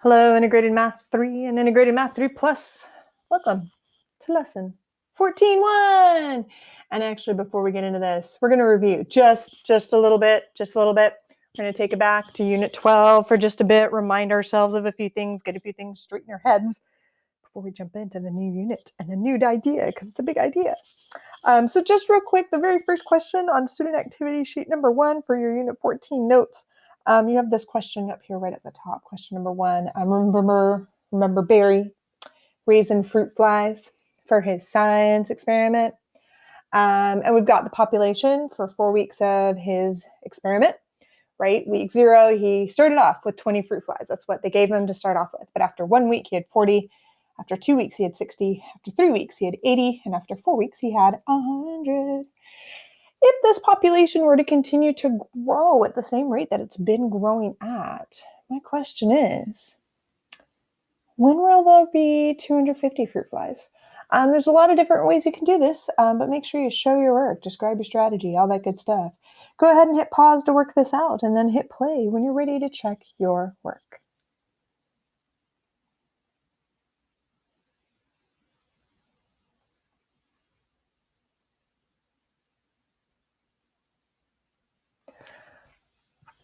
Hello, Integrated Math 3 and Integrated Math 3 Plus. Welcome to lesson 14.1. And actually, before we get into this, we're going to review just a little bit. We're going to take it back to Unit 12 for just a bit, remind ourselves of a few things, get a few things straight in our heads before we jump into the new unit and a new idea, because it's a big idea. So just real quick, the very first question on student activity sheet number 1 for your Unit 14 notes. You have this question up here right at the top. Question number 1. Remember Barry raising fruit flies for his science experiment. And we've got the population for 4 weeks of his experiment, right? Week 0, he started off with 20 fruit flies. That's what they gave him to start off with. But after 1 week, he had 40. After 2 weeks, he had 60. After 3 weeks, he had 80. And after 4 weeks, he had 100. If this population were to continue to grow at the same rate that it's been growing at, my question is, when will there be 250 fruit flies? There's a lot of different ways you can do this, but make sure you show your work, describe your strategy, all that good stuff. Go ahead and hit pause to work this out, and then hit play when you're ready to check your work.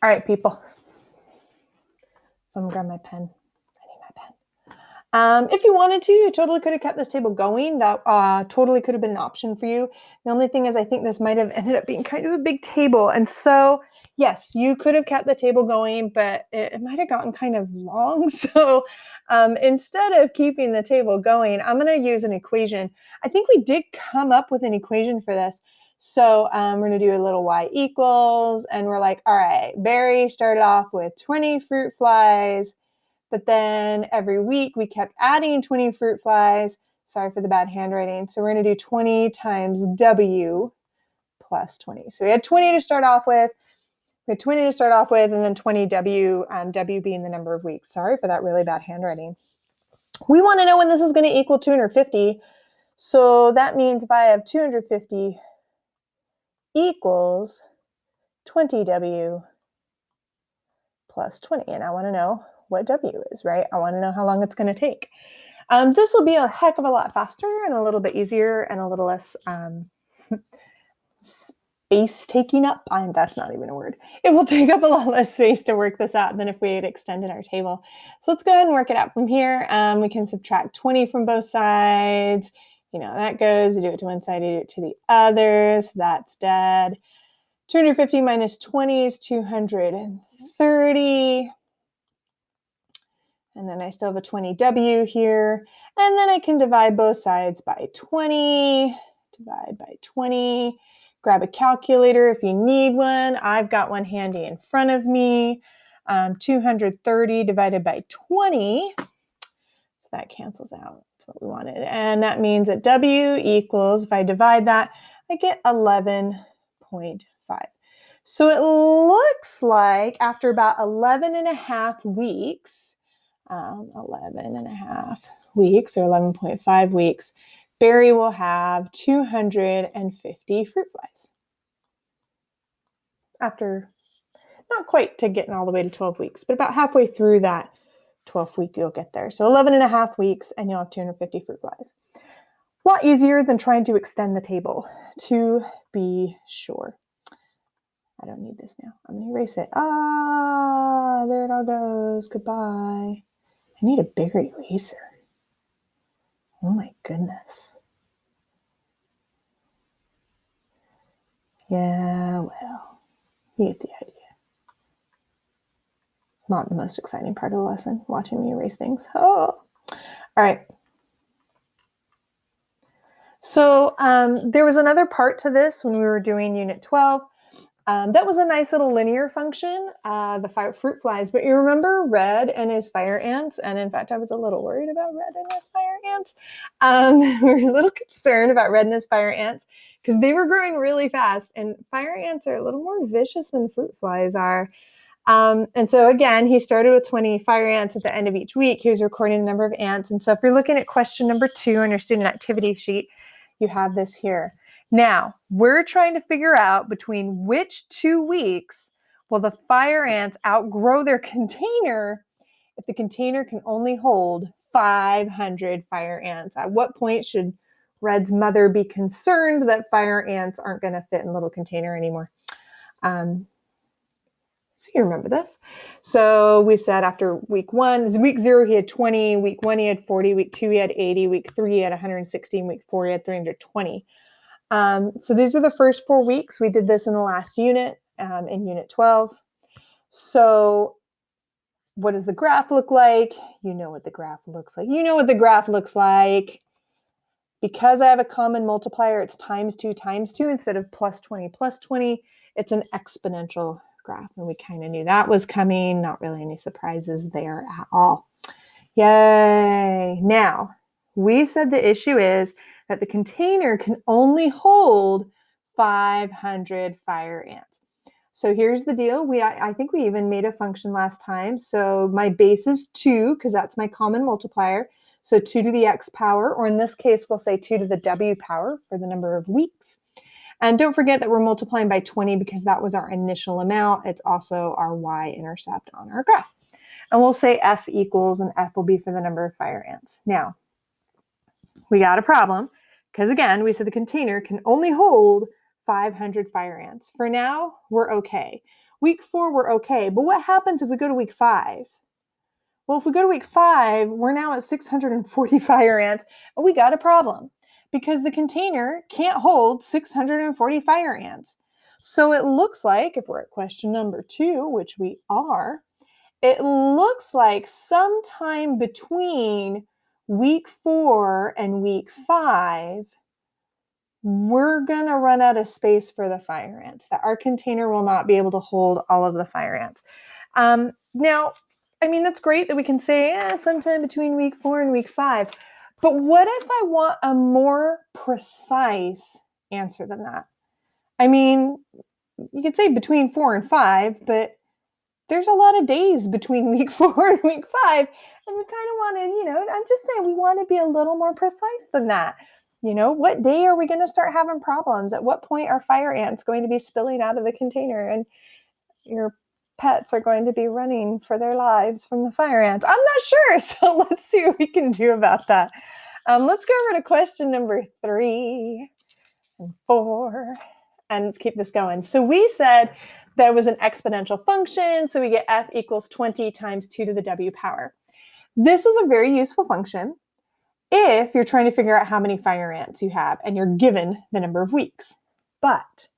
All right, people. So I'm gonna grab my pen. I need my pen. If you wanted to, you totally could have kept this table going. That totally could have been an option for you. The only thing is I think this might have ended up being kind of a big table. And so, yes, you could have kept the table going, but it might have gotten kind of long. So instead of keeping the table going, I'm going to use an equation. I think we did come up with an equation for this. So we're going to do a little y equals, and we're like, all right, Barry started off with 20 fruit flies, but then every week we kept adding 20 fruit flies. Sorry for the bad handwriting. So we're going to do 20 times W plus 20. So we had 20 to start off with. We had 20 to start off with, and then 20 W, W being the number of weeks. Sorry for that really bad handwriting. We want to know when this is going to equal 250. So that means if I have 250 equals 20W plus 20. And I want to know what W is, right? I want to know how long it's going to take. This will be a heck of a lot faster and a little bit easier and a little less space taking up. That's not even a word. It will take up a lot less space to work this out than if we had extended our table. So let's go ahead and work it out from here. We can subtract 20 from both sides. You know, that goes, you do it to one side, you do it to the other. So that's dead. 250 minus 20 is 230. And then I still have a 20W here. And then I can divide both sides by 20. Divide by 20. Grab a calculator if you need one. I've got one handy in front of me. 230 divided by 20. So that cancels out. That's what we wanted. And that means that W equals, if I divide that, I get 11.5. So it looks like after about 11 and a half weeks, 11 and a half weeks or 11.5 weeks, Barry will have 250 fruit flies. After, not quite to getting all the way to 12 weeks, but about halfway through that 12th week, you'll get there. So 11 and a half weeks and you'll have 250 fruit flies. A lot easier than trying to extend the table, to be sure. I don't need this now. I'm going to erase it. There it all goes. Goodbye. I need a bigger eraser. Oh my goodness. Yeah, well, you get the idea. Not the most exciting part of the lesson, watching me erase things. Oh, all right. So there was another part to this when we were doing Unit 12. That was a nice little linear function, the fruit flies. But you remember Red and his fire ants? And in fact, I was a little worried about Red and his fire ants. We were a little concerned about Red and his fire ants because they were growing really fast. And fire ants are a little more vicious than fruit flies are. And so again, he started with 20 fire ants at the end of each week. He was recording the number of ants. And so if you're looking at question number 2 on your student activity sheet, you have this here. Now, we're trying to figure out between which 2 weeks will the fire ants outgrow their container if the container can only hold 500 fire ants? At what point should Red's mother be concerned that fire ants aren't going to fit in a little container anymore? So you remember this. So we said after week 1, week 0, he had 20. Week 1, he had 40. Week 2, he had 80. Week 3, he had 116. Week 4, he had 320. So these are the first 4 weeks. We did this in the last unit, in unit 12. So what does the graph look like? You know what the graph looks like. You know what the graph looks like. Because I have a common multiplier, it's times 2 instead of plus 20 plus 20. It's an exponential graph, and we kind of knew that was coming. Not really any surprises there at all. Yay. Now, we said the issue is that the container can only hold 500 fire ants. So here's the deal. I think we even made a function last time. So my base is 2 because that's my common multiplier. So 2 to the x power, or in this case, we'll say 2 to the w power for the number of weeks. And don't forget that we're multiplying by 20 because that was our initial amount. It's also our y-intercept on our graph. And we'll say f equals, and f will be for the number of fire ants. Now, we got a problem because, again, we said the container can only hold 500 fire ants. For now, we're okay. Week 4, we're okay. But what happens if we go to week 5? Well, if we go to week 5, we're now at 640 fire ants, and we got a problem because the container can't hold 640 fire ants. So it looks like, if we're at question number 2, which we are, it looks like sometime between week 4 and week 5, we're going to run out of space for the fire ants, that our container will not be able to hold all of the fire ants. Now, I mean, that's great that we can say sometime between week 4 and week 5. But what if I want a more precise answer than that? I mean, you could say between 4 and 5, but there's a lot of days between week 4 and week 5. And we kind of want to, I'm just saying we want to be a little more precise than that. What day are we going to start having problems? At what point are fire ants going to be spilling out of the container and your pets are going to be running for their lives from the fire ants? I'm not sure. So let's see what we can do about that. Let's go over to question number 3 and 4. And let's keep this going. So we said that it was an exponential function. So we get f equals 20 times 2 to the w power. This is a very useful function if you're trying to figure out how many fire ants you have and you're given the number of weeks. But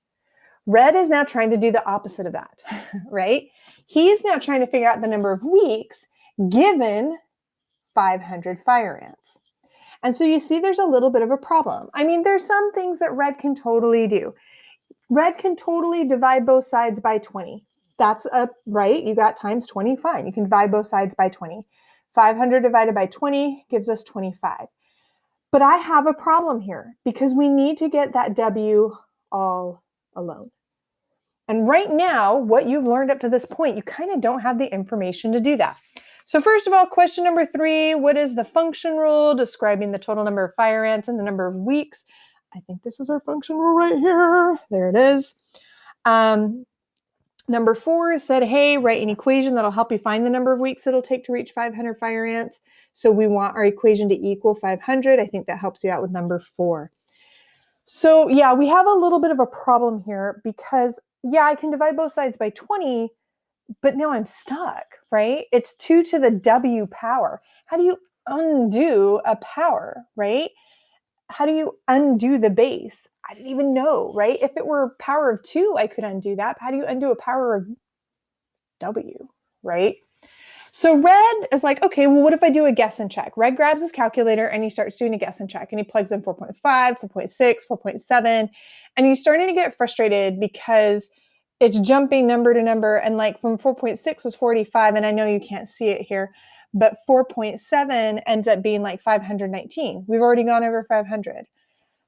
Red is now trying to do the opposite of that, right? He's now trying to figure out the number of weeks given 500 fire ants. And so you see there's a little bit of a problem. I mean, there's some things that Red can totally do. Red can totally divide both sides by 20. That's right. You got times 20, fine. You can divide both sides by 20. 500 divided by 20 gives us 25. But I have a problem here because we need to get that W all alone. And right now, what you've learned up to this point, you kind of don't have the information to do that. So first of all, question number 3, what is the function rule describing the total number of fire ants and the number of weeks? I think this is our function rule right here. There it is. Number 4 said, hey, write an equation that'll help you find the number of weeks it'll take to reach 500 fire ants. So we want our equation to equal 500. I think that helps you out with number 4. So yeah, we have a little bit of a problem here because, yeah, I can divide both sides by 20, but now I'm stuck, right? It's 2 to the w power. How do you undo a power, right? How do you undo the base? I didn't even know, right? If it were power of 2, I could undo that. How do you undo a power of w, right? So Red is like, okay, well, what if I do a guess and check? Red grabs his calculator and he starts doing a guess and check. And he plugs in 4.5, 4.6, 4.7. And he's starting to get frustrated because it's jumping number to number. And like from 4.6 was 45. And I know you can't see it here, but 4.7 ends up being like 519. We've already gone over 500.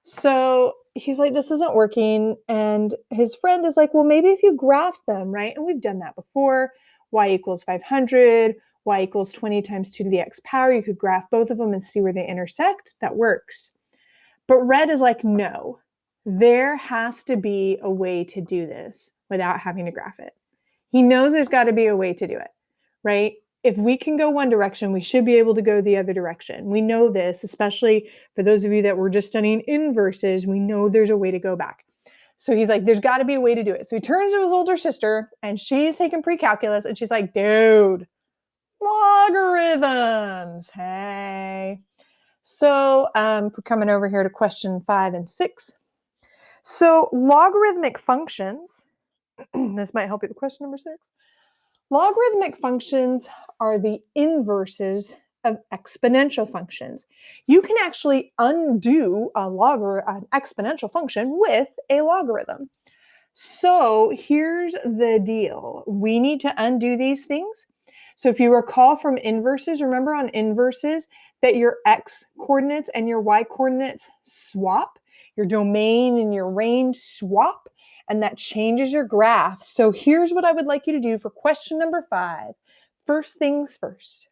So he's like, this isn't working. And his friend is like, well, maybe if you graph them, right? And we've done that before. Y equals 500, y equals 20 times 2 to the x power. You could graph both of them and see where they intersect. That works. But Red is like, no, there has to be a way to do this without having to graph it. He knows there's got to be a way to do it, right? if we can go one direction, we should be able to go the other direction. We know this, especially for those of you that were just studying inverses, we know there's a way to go back. So he's like, there's got to be a way to do it. So he turns to his older sister and she's taking pre-calculus and she's like, dude, logarithms. Hey. So we're coming over here to question 5 and 6. So logarithmic functions, this might help you with question number 6. Logarithmic functions are the inverses of exponential functions. You can actually undo an exponential function with a logarithm. So here's the deal. We need to undo these things. So if you recall from inverses, remember on inverses that your x coordinates and your y coordinates swap, your domain and your range swap, and that changes your graph. So here's what I would like you to do for question number 5. First things first.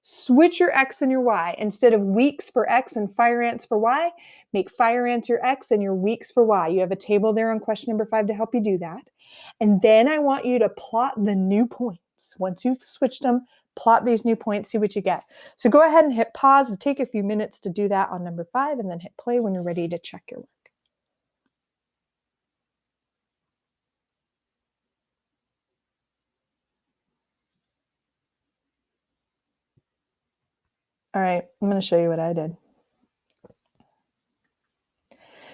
Switch your x and your y. Instead of weeks for x and fire ants for y, make fire ants your x and your weeks for y. You have a table there on question number 5 to help you do that. And then I want you to plot the new points. Once you've switched them, plot these new points, see what you get. So go ahead and hit pause and take a few minutes to do that on number 5 and then hit play when you're ready to check your work. All right, I'm going to show you what I did.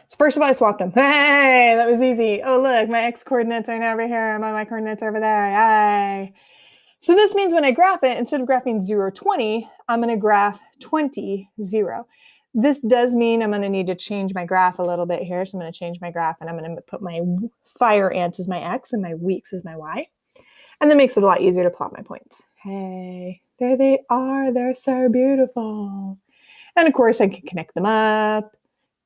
So first of all, I swapped them. Hey, that was easy. Oh, look, my x coordinates are now over here. My y coordinates are over there. Yay. So this means when I graph it, instead of graphing 0, 20, I'm going to graph 20, 0. This does mean I'm going to need to change my graph a little bit here. So I'm going to change my graph and I'm going to put my fire ants as my x and my weeks as my y. And that makes it a lot easier to plot my points. Hey, there they are. They're so beautiful. And of course, I can connect them up.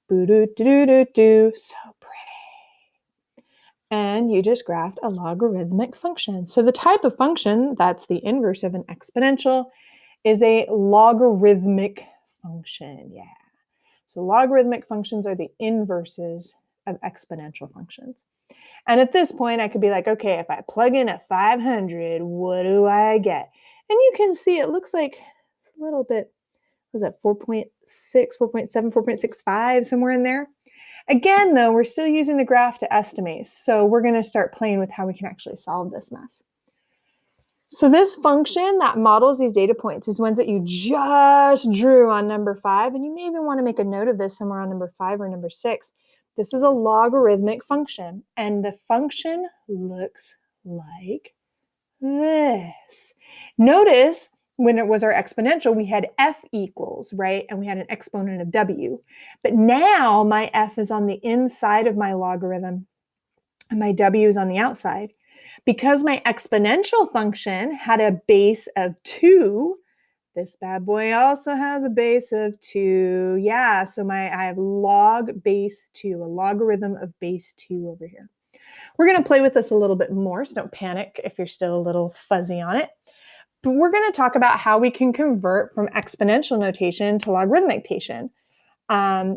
Boo-doo-doo-doo-doo. So pretty. And you just graphed a logarithmic function. So the type of function that's the inverse of an exponential is a logarithmic function. Yeah. So logarithmic functions are the inverses of exponential functions. And at this point, I could be like, okay, if I plug in a 500, what do I get? And you can see it looks like it's a little bit, was that 4.6, 4.7, 4.65, somewhere in there. Again, though, we're still using the graph to estimate. So we're going to start playing with how we can actually solve this mess. So this function that models these data points is ones that you just drew on number 5. And you may even want to make a note of this somewhere on number 5 or number 6. This is a logarithmic function, and the function looks like this. Notice when it was our exponential, we had f equals, right? And we had an exponent of w. But now my f is on the inside of my logarithm, and my w is on the outside. Because my exponential function had a base of 2, this bad boy also has a base of 2. Yeah, so I have log base 2, a logarithm of base 2 over here. We're going to play with this a little bit more, so don't panic if you're still a little fuzzy on it. But we're going to talk about how we can convert from exponential notation to logarithmic notation.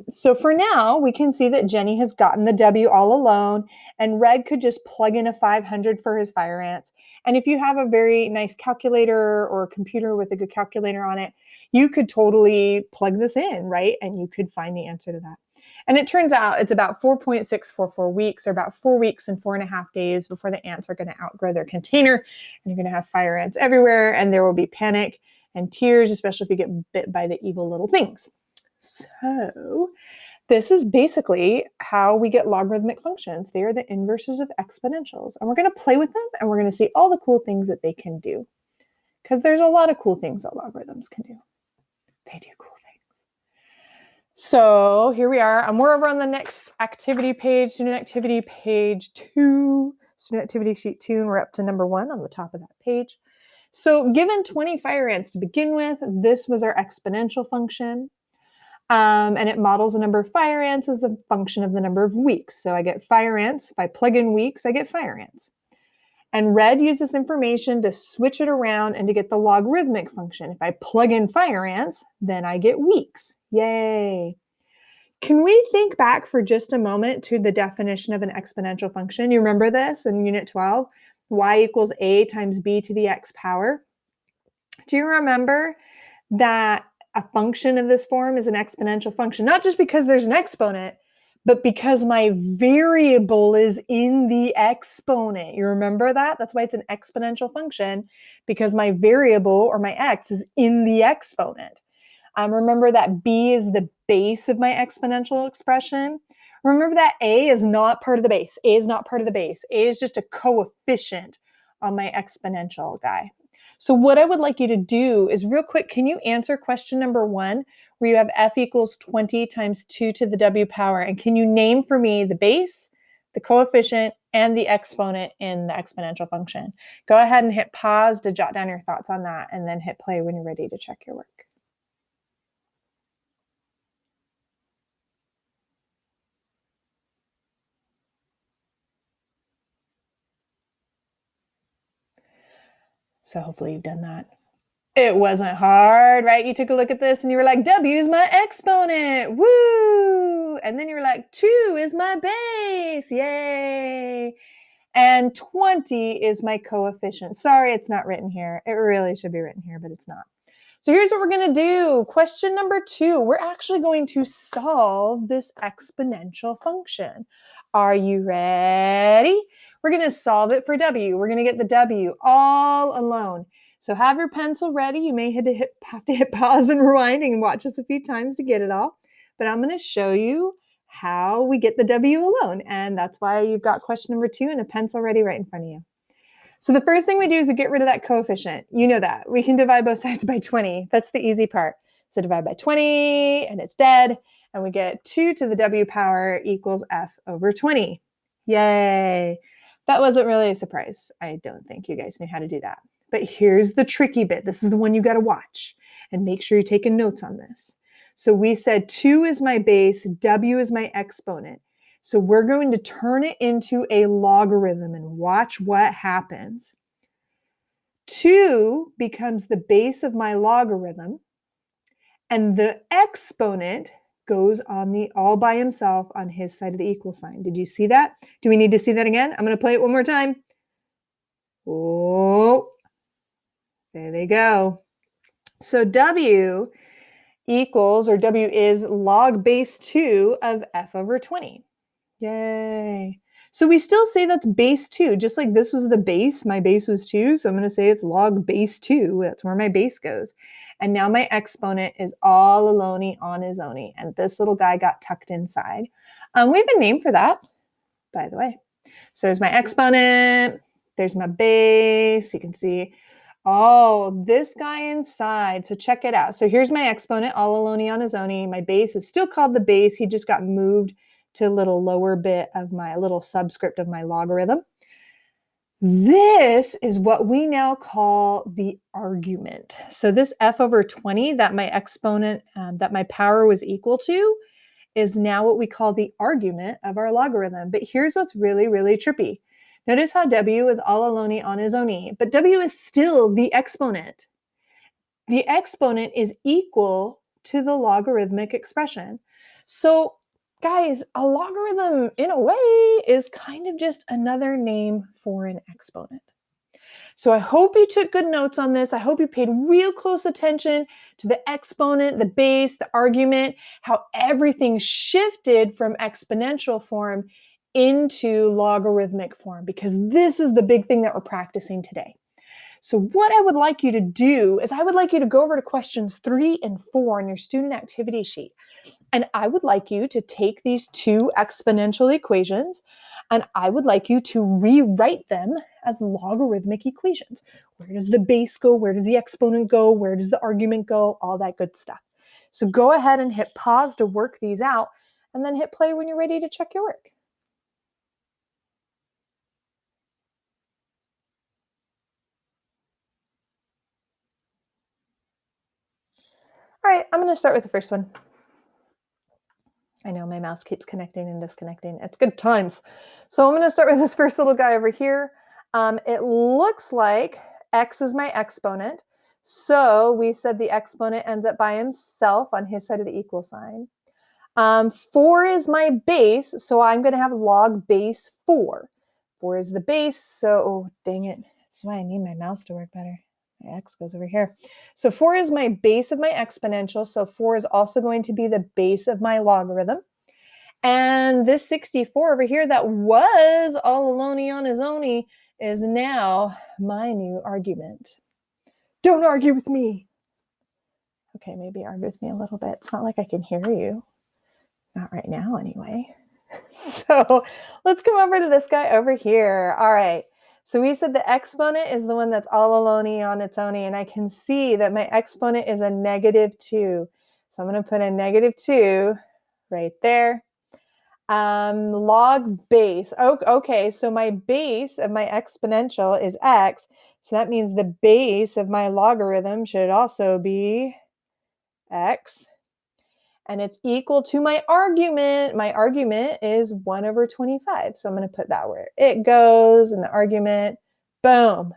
So for now, we can see that Jenny has gotten the W all alone, and Red could just plug in a 500 for his fire ants. And if you have a very nice calculator or a computer with a good calculator on it, you could totally plug this in, right? And you could find the answer to that. And it turns out it's about 4.644 weeks, or about 4 weeks and 4.5 days before the ants are going to outgrow their container, and you're going to have fire ants everywhere, and there will be panic and tears, especially if you get bit by the evil little things. So this is basically how we get logarithmic functions. They are the inverses of exponentials. And we're going to play with them, and we're going to see all the cool things that they can do. Because there's a lot of cool things that logarithms can do. They do cool things. So here we are. We're over on the next activity page, student activity page 2, student activity sheet 2, and we're up to number 1 on the top of that page. So given 20 fire ants to begin with, this was our exponential function. And it models the number of fire ants as a function of the number of weeks. So I get fire ants. If I plug in weeks, I get fire ants. And Red uses information to switch it around and to get the logarithmic function. If I plug in fire ants, then I get weeks. Yay. Can we think back for just a moment to the definition of an exponential function? You remember this in Unit 12? Y equals A times B to the X power. Do you remember that a function of this form is an exponential function? Not just because there's an exponent, but because my variable is in the exponent. You remember that? That's why it's an exponential function, because my variable, or my x, is in the exponent. Remember that b is the base of my exponential expression. Remember that a is not part of the base. A is not part of the base. A is just a coefficient on my exponential guy. So what I would like you to do is, real quick, can you answer question number 1, where you have f equals 20 times 2 to the w power? And can you name for me the base, the coefficient, and the exponent in the exponential function? Go ahead and hit pause to jot down your thoughts on that, and then hit play when you're ready to check your work. So hopefully you've done that. It wasn't hard, right? You took a look at this and you were like, W is my exponent, woo! And then you were like, 2 is my base, yay! And 20 is my coefficient. Sorry, it's not written here. It really should be written here, but it's not. So here's what we're going to do. Question number 2, we're actually going to solve this exponential function. Are you ready? We're going to solve it for W. We're going to get the W all alone. So have your pencil ready. You may have to hit pause and rewind and watch this a few times to get it all. But I'm going to show you how we get the W alone. And that's why you've got question number 2 and a pencil ready right in front of you. So the first thing we do is we get rid of that coefficient. You know that. We can divide both sides by 20. That's the easy part. So divide by 20 and it's dead. And we get 2 to the W power equals F over 20. Yay. That wasn't really a surprise. I don't think you guys knew how to do that. But here's the tricky bit. This is the one you got to watch. And make sure you're taking notes on this. So we said 2 is my base, W is my exponent. So we're going to turn it into a logarithm and watch what happens. 2 becomes the base of my logarithm, and the exponent goes on the all by himself on his side of the equal sign. Did you see that? Do we need to see that again? I'm going to play it one more time. Oh, there they go. So W equals, or W is log base 2 of F over 20. Yay. So we still say that's base 2, just like this was the base. My base was 2, so I'm going to say it's log base 2. That's where my base goes. And now my exponent is all alone on his own, and this little guy got tucked inside. We have a name for that, by the way. So there's my exponent, there's my base. You can see, oh, this guy inside. So check it out. So here's my exponent, all alone on his own. My base is still called the base. He just got moved to a little lower bit of my little subscript of my logarithm. This is what we now call the argument. So this F over 20 that my exponent, that my power was equal to, is now what we call the argument of our logarithm. But here's what's really, really trippy. Notice how W is all alone on his own, but W is still the exponent. The exponent is equal to the logarithmic expression. So guys, a logarithm, in a way, is kind of just another name for an exponent. So I hope you took good notes on this. I hope you paid real close attention to the exponent, the base, the argument, how everything shifted from exponential form into logarithmic form, because this is the big thing that we're practicing today. So what I would like you to do is I would like you to go over to questions 3 and 4 on your student activity sheet. And I would like you to take these 2 exponential equations and I would like you to rewrite them as logarithmic equations. Where does the base go? Where does the exponent go? Where does the argument go? All that good stuff. So go ahead and hit pause to work these out and then hit play when you're ready to check your work. All right, I'm going to start with the first one. I know my mouse keeps connecting and disconnecting. It's good times. So I'm going to start with this first little guy over here. It looks like x is my exponent. So we said the exponent ends up by himself on his side of the equal sign. 4 is my base, so I'm going to have log base 4. 4 is the base, so dang it. That's why I need my mouse to work better. My x goes over here. So 4 is my base of my exponential. So 4 is also going to be the base of my logarithm. And this 64 over here that was all alone on his own is now my new argument. Don't argue with me. Okay, maybe argue with me a little bit. It's not like I can hear you. Not right now, anyway. So let's come over to this guy over here. All right. So we said the exponent is the one that's all alone on its own, and I can see that my exponent is a -2. So I'm going to put a -2 right there. Log base. Oh, okay, so my base of my exponential is x. So that means the base of my logarithm should also be x. And it's equal to my argument. My argument is 1/25. So I'm going to put that where it goes in the argument. Boom.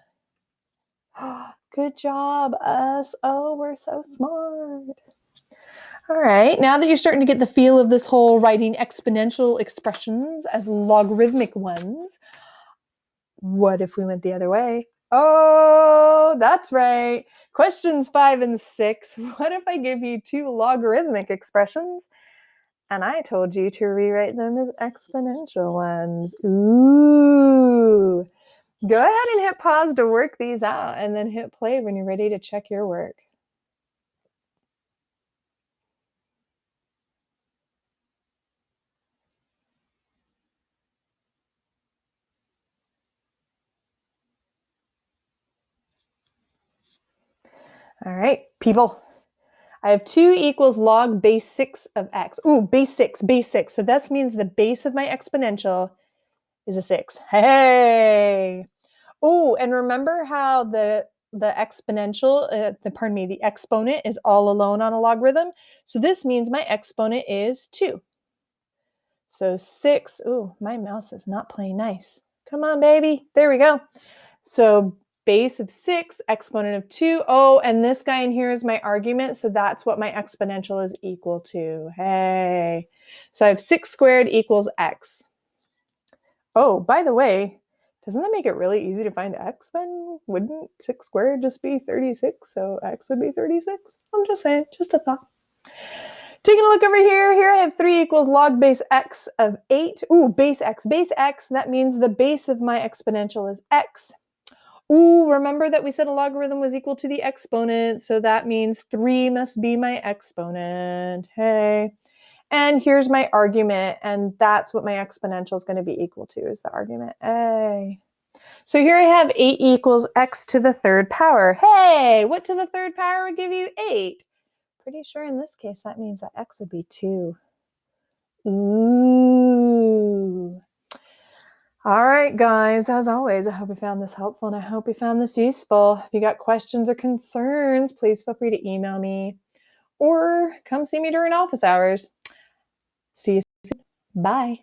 Good job, us. Oh, we're so smart. All right, now that you're starting to get the feel of this whole writing exponential expressions as logarithmic ones, what if we went the other way? Oh, that's right. Questions 5 and 6. What if I give you 2 logarithmic expressions and I told you to rewrite them as exponential ones? Ooh. Go ahead and hit pause to work these out and then hit play when you're ready to check your work. All right, people. I have 2 equals log base 6 of x. Ooh, base 6. So this means the base of my exponential is a 6. Hey! Ooh, and remember how the exponential, the exponent is all alone on a logarithm? So this means my exponent is 2. So 6, ooh, my mouse is not playing nice. Come on, baby. There we go. So base of 6, exponent of 2. Oh, and this guy in here is my argument. So that's what my exponential is equal to. Hey. So I have 6 squared equals x. Oh, by the way, doesn't that make it really easy to find x then? Wouldn't 6 squared just be 36? So x would be 36? I'm just saying, just a thought. Taking a look over here, I have 3 equals log base x of 8. Ooh, base x. That means the base of my exponential is x. Ooh, remember that we said a logarithm was equal to the exponent, so that means 3 must be my exponent. Hey. And here's my argument, and that's what my exponential is going to be equal to, is the argument A. So here I have 8 equals x to the 3rd power. Hey, what to the 3rd power would give you 8? Pretty sure in this case that means that x would be 2. Ooh. All right, guys, as always, I hope you found this helpful and I hope you found this useful. If you got questions or concerns, please feel free to email me or come see me during office hours. See you soon. Bye.